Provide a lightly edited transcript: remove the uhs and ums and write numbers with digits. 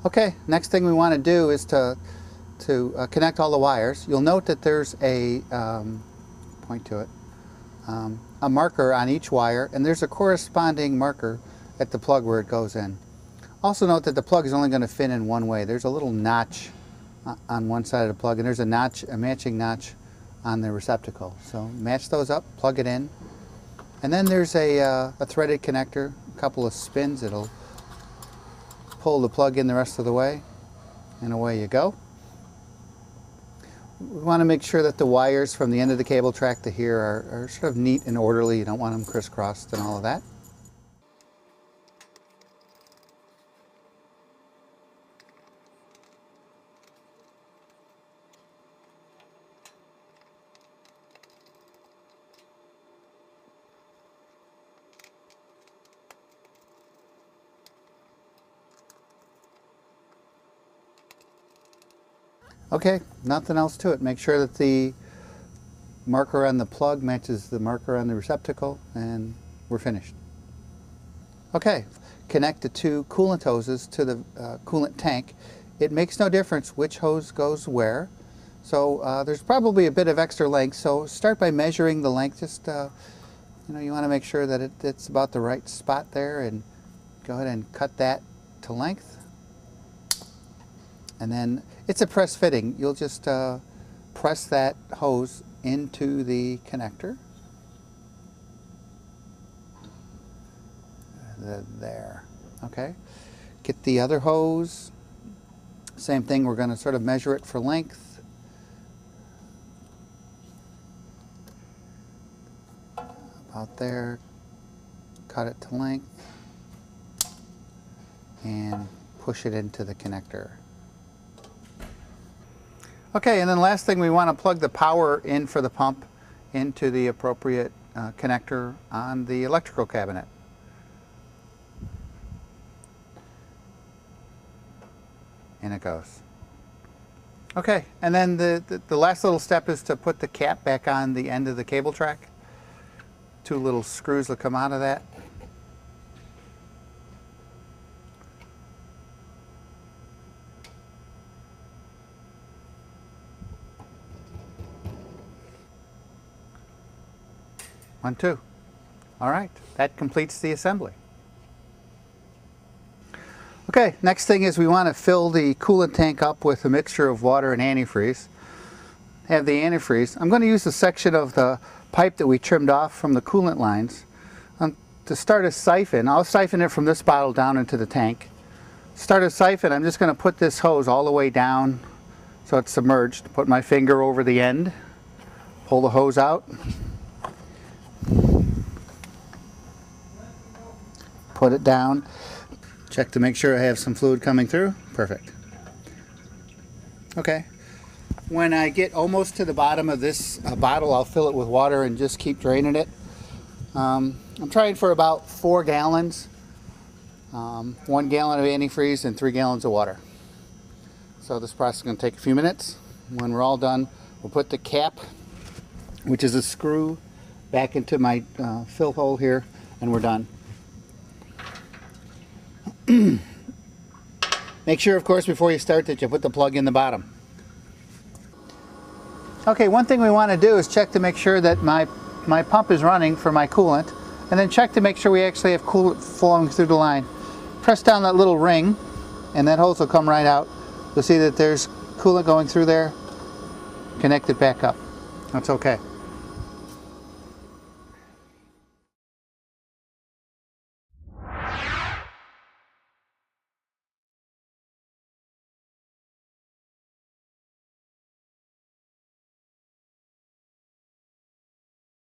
Okay, next thing we want to do is to connect all the wires. You'll note that there's a, point to it, a marker on each wire, and there's a corresponding marker at the plug where it goes in. Also note that the plug is only going to fit in one way. There's a little notch on one side of the plug, and there's a matching notch on the receptacle. So match those up, plug it in, and then there's a threaded connector, a couple of spins. It'll pull the plug in the rest of the way, and away you go. We want to make sure that the wires from the end of the cable track to here are sort of neat and orderly. You don't want them crisscrossed and all of that. Okay, nothing else to it. Make sure that the marker on the plug matches the marker on the receptacle, and we're finished. Okay, connect the two coolant hoses to the coolant tank. It makes no difference which hose goes where, so there's probably a bit of extra length, so start by measuring the length. Just you want to make sure that it's about the right spot there, and go ahead and cut that to length. And then it's a press fitting. You'll just press that hose into the connector. There. Okay. Get the other hose. Same thing, we're going to sort of measure it for length. About there. Cut it to length. And push it into the connector. Okay, and then last thing, we want to plug the power in for the pump into the appropriate connector on the electrical cabinet. In it goes. Okay, and then the last little step is to put the cap back on the end of the cable track. Two little screws will come out of that. One, two. All right, that completes the assembly. Okay, next thing is we want to fill the coolant tank up with a mixture of water and antifreeze. Have the antifreeze. I'm going to use a section of the pipe that we trimmed off from the coolant lines to start a siphon. I'll siphon it from this bottle down into the tank. Start a siphon, I'm just going to put this hose all the way down so it's submerged. Put my finger over the end, pull the hose out. Put it down, check to make sure I have some fluid coming through. Perfect. Okay, when I get almost to the bottom of this bottle, I'll fill it with water and just keep draining it. I'm trying for about 4 gallons, 1 gallon of antifreeze and 3 gallons of water. So this process is going to take a few minutes. When we're all done, we'll put the cap, which is a screw, back into my fill hole here, and we're done. Make sure, of course, before you start that you put the plug in the bottom. Okay, one thing we want to do is check to make sure that my pump is running for my coolant, and then check to make sure we actually have coolant flowing through the line. Press down that little ring, and that hose will come right out. You'll see that there's coolant going through there. Connect it back up. That's okay.